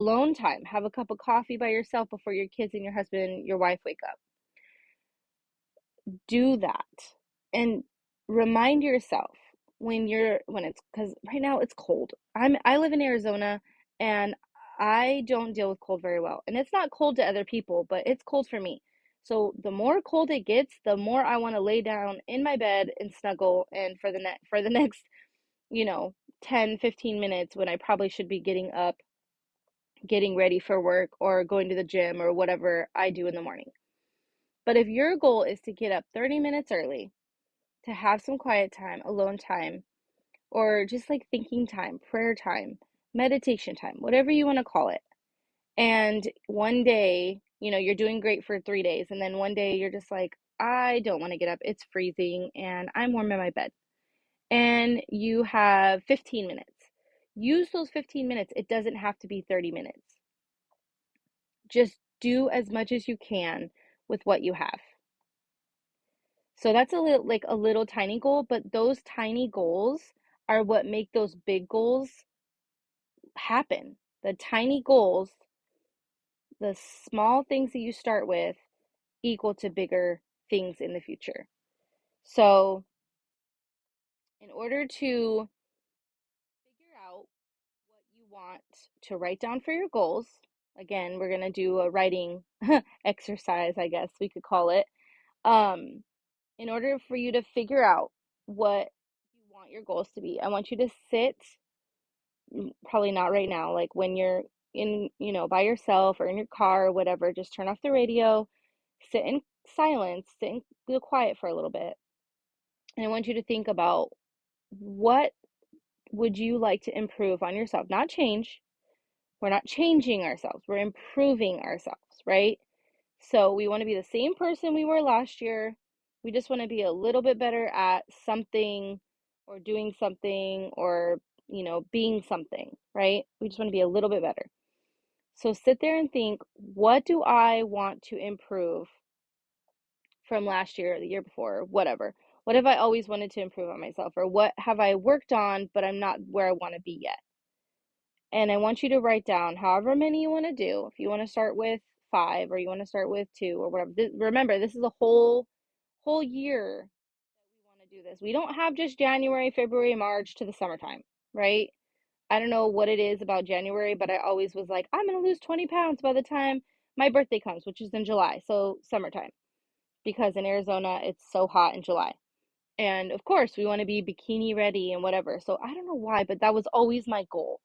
Alone time, have a cup of coffee by yourself before your kids and your husband, your wife wake up. Do that and remind yourself when it's because right now it's cold. I live in Arizona and I don't deal with cold very well. And it's not cold to other people, but it's cold for me. So the more cold it gets, the more I want to lay down in my bed and snuggle and for the next, you know, 10, 15 minutes when I probably should be getting up, getting ready for work or going to the gym or whatever I do in the morning. But if your goal is to get up 30 minutes early, to have some quiet time, alone time, or just like thinking time, prayer time, meditation time, whatever you want to call it. And one day, you're doing great for 3 days, and then one day you're just like, I don't want to get up. It's freezing and I'm warm in my bed. And you have 15 minutes. Use those 15 minutes. It doesn't have to be 30 minutes. Just do as much as you can with what you have. So that's a little tiny goal, but those tiny goals are what make those big goals happen. The tiny goals, the small things that you start with equal to bigger things in the future. So, in order to figure out what you want to write down for your goals, again, we're going to do a writing exercise, I guess we could call it. Um, in order for you to figure out what you want your goals to be, I want you to sit, probably not right now, like when you're in, by yourself or in your car or whatever, just turn off the radio, sit in silence, sit in the quiet for a little bit. And I want you to think about what would you like to improve on yourself, not change. We're not changing ourselves, we're improving ourselves, right? So we want to be the same person we were last year. We just want to be a little bit better at something or doing something or, being something, right? We just want to be a little bit better. So sit there and think, what do I want to improve from last year or the year before, or whatever? What have I always wanted to improve on myself? Or what have I worked on, but I'm not where I want to be yet? And I want you to write down however many you want to do. If you want to start with 5 or you want to start with 2 or whatever. Remember, this is a whole year that we want to do this. We don't have just January, February, March to the summertime, right? I don't know what it is about January, but I always was like, I'm going to lose 20 pounds by the time my birthday comes, which is in July. So, summertime, because in Arizona, it's so hot in July. And of course, we want to be bikini ready and whatever. So, I don't know why, but that was always my goal.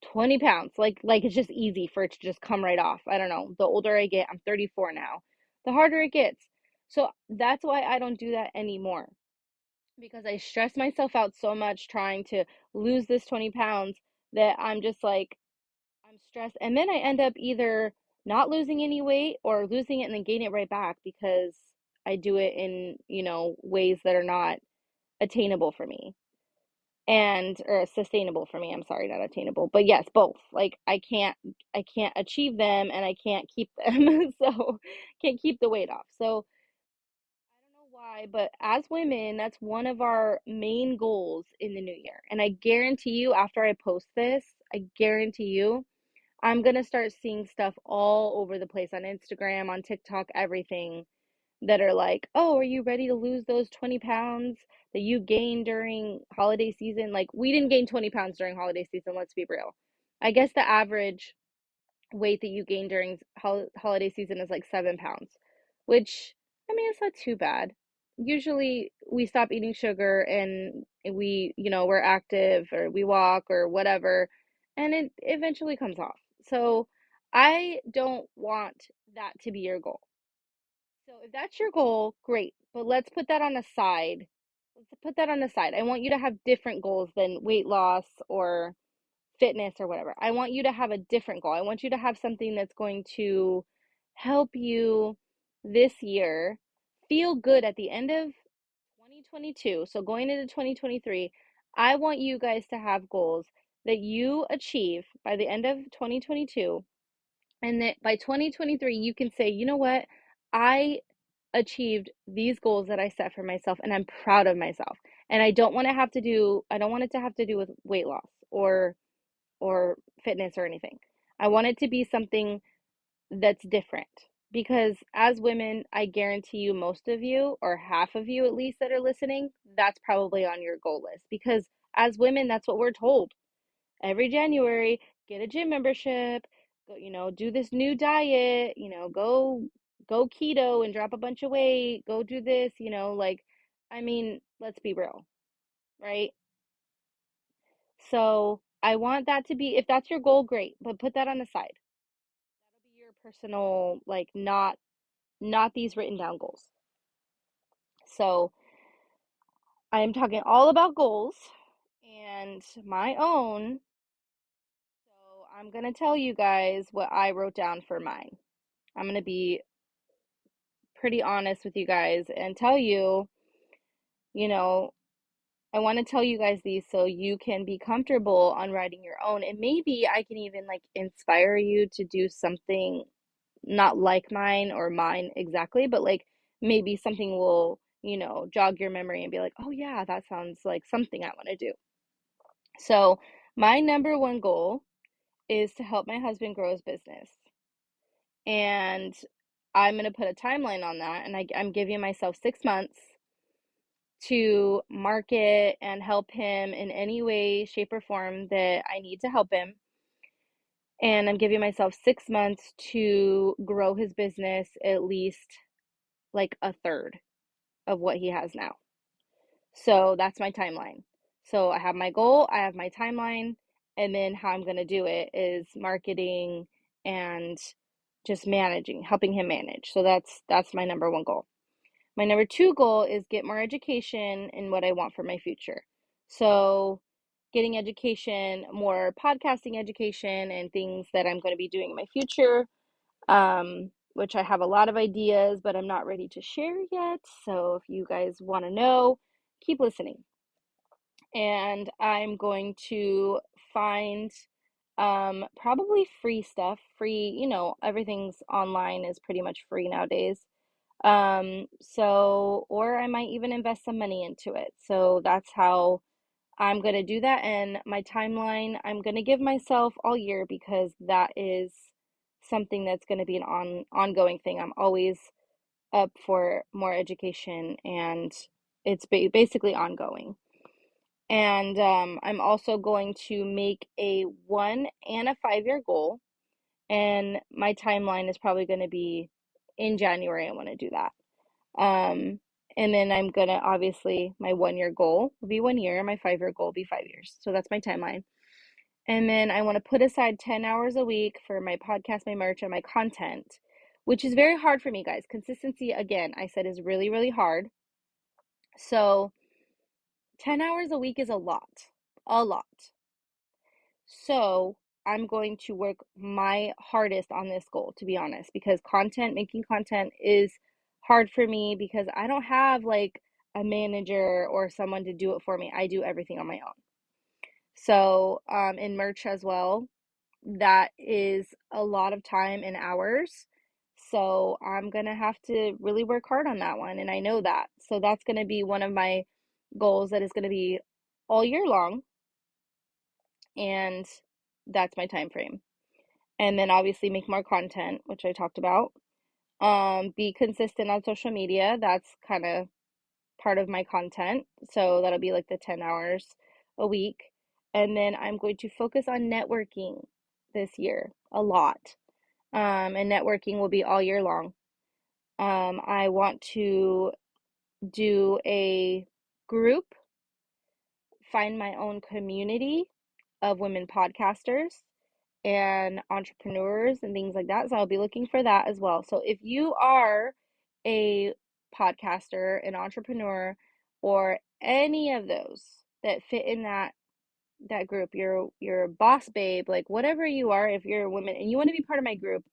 20 pounds. Like it's just easy for it to just come right off. I don't know. The older I get, I'm 34 now, the harder it gets. So that's why I don't do that anymore, because I stress myself out so much trying to lose this 20 pounds that I'm just like, I'm stressed. And then I end up either not losing any weight or losing it and then gaining it right back because I do it in, ways that are not attainable for me and or sustainable for me. I'm sorry, not attainable. But yes, both. Like I can't achieve them and I can't keep them. So can't keep the weight off. So I don't know why, but as women, that's one of our main goals in the new year. And I guarantee you, after I post this, I guarantee you, I'm gonna start seeing stuff all over the place on Instagram, on TikTok, everything that are like, oh, are you ready to lose those 20 pounds that you gained during holiday season? Like, we didn't gain 20 pounds during holiday season, let's be real. I guess the average weight that you gain during holiday season is like 7 pounds, which, I mean, it's not too bad. Usually we stop eating sugar and we're active or we walk or whatever, and it eventually comes off. So I don't want that to be your goal. So if that's your goal, great. But let's put that on the side. Let's put that on the side. I want you to have different goals than weight loss or fitness or whatever. I want you to have a different goal. I want you to have something that's going to help you this year feel good at the end of 2022. So going into 2023, I want you guys to have goals that you achieve by the end of 2022. And that by 2023, you can say, you know what? I achieved these goals that I set for myself and I'm proud of myself. And I don't want it to have to do with weight loss or fitness or anything. I want it to be something that's different because as women, I guarantee you, most of you, or half of you at least that are listening, that's probably on your goal list because as women, that's what we're told every January. Get a gym membership, go, do this new diet, go keto and drop a bunch of weight, go do this, like, I mean, let's be real, right? So I want that to be, if that's your goal, great, but put that on the side. That'll be your personal, like, not these written down goals. So I'm talking all about goals and my own. So I'm going to tell you guys what I wrote down for mine. I'm going to be pretty honest with you guys and tell you, you know, I want to tell you guys these so you can be comfortable on writing your own. And maybe I can even like inspire you to do something not like mine or mine exactly, but like maybe something will, jog your memory and be like, oh yeah, that sounds like something I want to do. So, my number one goal is to help my husband grow his business. And I'm going to put a timeline on that. And I'm giving myself 6 months to market and help him in any way, shape, or form that I need to help him. And I'm giving myself 6 months to grow his business at least like a third of what he has now. So that's my timeline. So I have my goal, I have my timeline, and then how I'm going to do it is marketing and just managing, helping him manage. So that's my number one goal. My number two goal is get more education in what I want for my future. So getting education, more podcasting education and things that I'm going to be doing in my future, which I have a lot of ideas, but I'm not ready to share yet. So if you guys want to know, keep listening. And I'm going to find probably free stuff. Free, everything's online is pretty much free nowadays. So, or I might even invest some money into it. So that's how I'm going to do that. And my timeline, I'm going to give myself all year because that is something that's going to be an ongoing thing. I'm always up for more education and it's basically ongoing. And I'm also going to make a 1 and a 5 year goal. And my timeline is probably going to be in January. I want to do that. Um, and then I'm gonna obviously my 1 year goal will be 1 year, my 5 year goal will be 5 years. So that's my timeline. And then I want to put aside 10 hours a week for my podcast, my merch, and my content, which is very hard for me, guys. Consistency, again, I said is really, really hard. So 10 hours a week is a lot, a lot. So I'm going to work my hardest on this goal, to be honest, because making content is hard for me because I don't have like a manager or someone to do it for me. I do everything on my own. So, in merch as well, that is a lot of time and hours. So I'm gonna have to really work hard on that one, and I know that. So that's gonna be one of my goals that is gonna be all year long, and that's my time frame. And then obviously make more content, which I talked about. Be consistent on social media. That's kind of part of my content. So that'll be like the 10 hours a week. And then I'm going to focus on networking this year a lot. And networking will be all year long. I want to do a group, find my own community of women podcasters and entrepreneurs and things like that. So I'll be looking for that as well. So if you are a podcaster, an entrepreneur, or any of those that fit in that group, you're a boss babe, like whatever you are, if you're a woman and you want to be part of my group,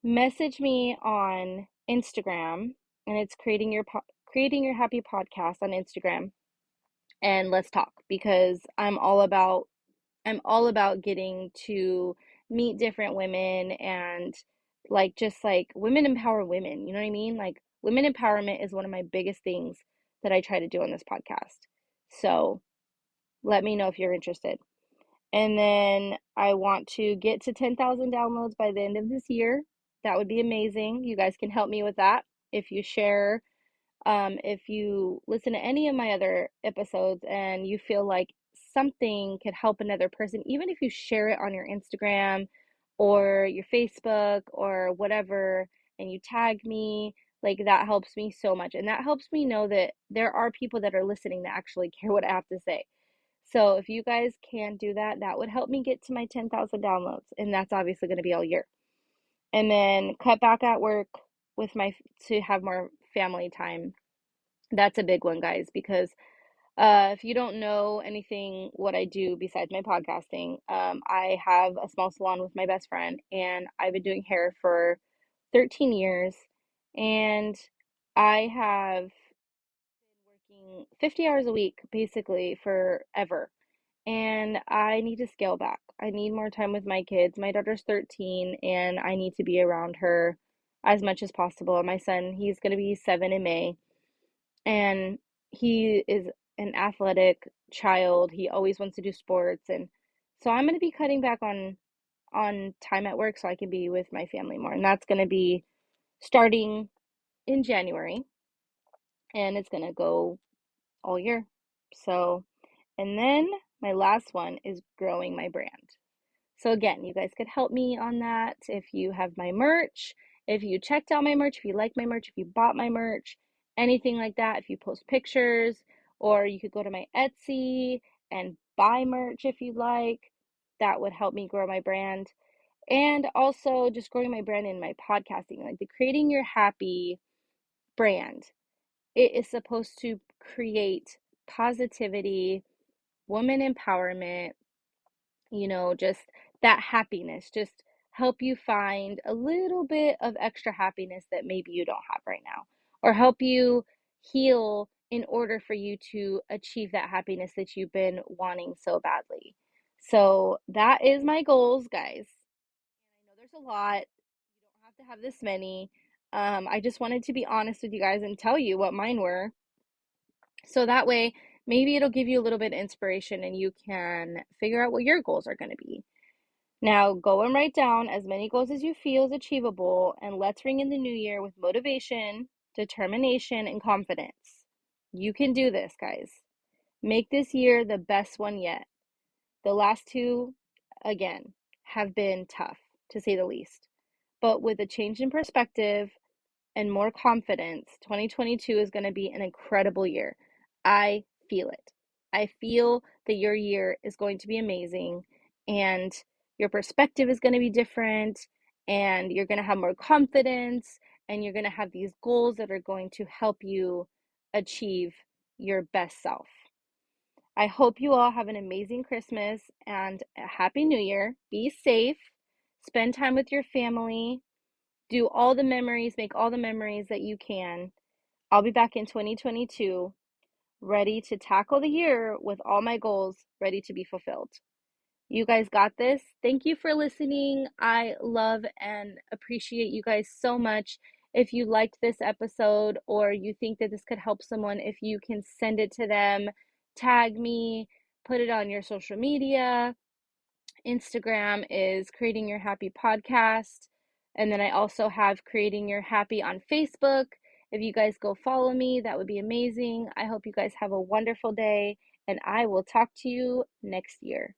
message me on Instagram, and it's creating your happy podcast on Instagram, and let's talk because I'm all about getting to meet different women and like just like women empower women. You know what I mean? Like women empowerment is one of my biggest things that I try to do on this podcast. So let me know if you're interested. And then I want to get to 10,000 downloads by the end of this year. That would be amazing. You guys can help me with that if you share, if you listen to any of my other episodes and you feel like something could help another person, even if you share it on your Instagram or your Facebook or whatever, and you tag me, like that helps me so much. And that helps me know that there are people that are listening that actually care what I have to say. So if you guys can do that, that would help me get to my 10,000 downloads. And that's obviously going to be all year. And then cut back at work with my to have more family time. That's a big one, guys, because if you don't know anything what I do besides my podcasting, I have a small salon with my best friend, and I've been doing hair for 13 years, and I have been working 50 hours a week basically forever. And I need to scale back. I need more time with my kids. My daughter's 13, and I need to be around her as much as possible. My son, he's going to be 7 in May, and he is an athletic child. He always wants to do sports, and so I'm going to be cutting back on time at work so I can be with my family more. And that's going to be starting in January, and it's going to go all year. So, and then my last one is growing my brand. So again, you guys could help me on that if you have my merch, if you checked out my merch, if you like my merch, if you bought my merch, anything like that, if you post pictures, or you could go to my Etsy and buy merch if you'd like. That would help me grow my brand. And also just growing my brand in my podcasting, like the Creating Your Happy brand. It is supposed to create positivity, woman empowerment, just that happiness, just help you find a little bit of extra happiness that maybe you don't have right now, or help you heal in order for you to achieve that happiness that you've been wanting so badly. So that is my goals, guys. And I know there's a lot. You don't have to have this many. I just wanted to be honest with you guys and tell you what mine were. So that way, maybe it'll give you a little bit of inspiration and you can figure out what your goals are going to be. Now, go and write down as many goals as you feel is achievable, and let's ring in the new year with motivation, determination, and confidence. You can do this, guys. Make this year the best one yet. The last two, again, have been tough, to say the least. But with a change in perspective, and more confidence, 2022 is going to be an incredible year. I feel it. I feel that your year is going to be amazing, and your perspective is going to be different, and you're going to have more confidence, and you're going to have these goals that are going to help you achieve your best self. I hope you all have an amazing Christmas and a happy new year. Be safe, spend time with your family, do all the memories, make all the memories that you can. I'll be back in 2022, ready to tackle the year with all my goals ready to be fulfilled. You guys got this. Thank you for listening. I love and appreciate you guys so much. If you liked this episode or you think that this could help someone, if you can send it to them, tag me, put it on your social media. Instagram is Creating Your Happy Podcast. And then I also have Creating Your Happy on Facebook. If you guys go follow me, that would be amazing. I hope you guys have a wonderful day, and I will talk to you next year.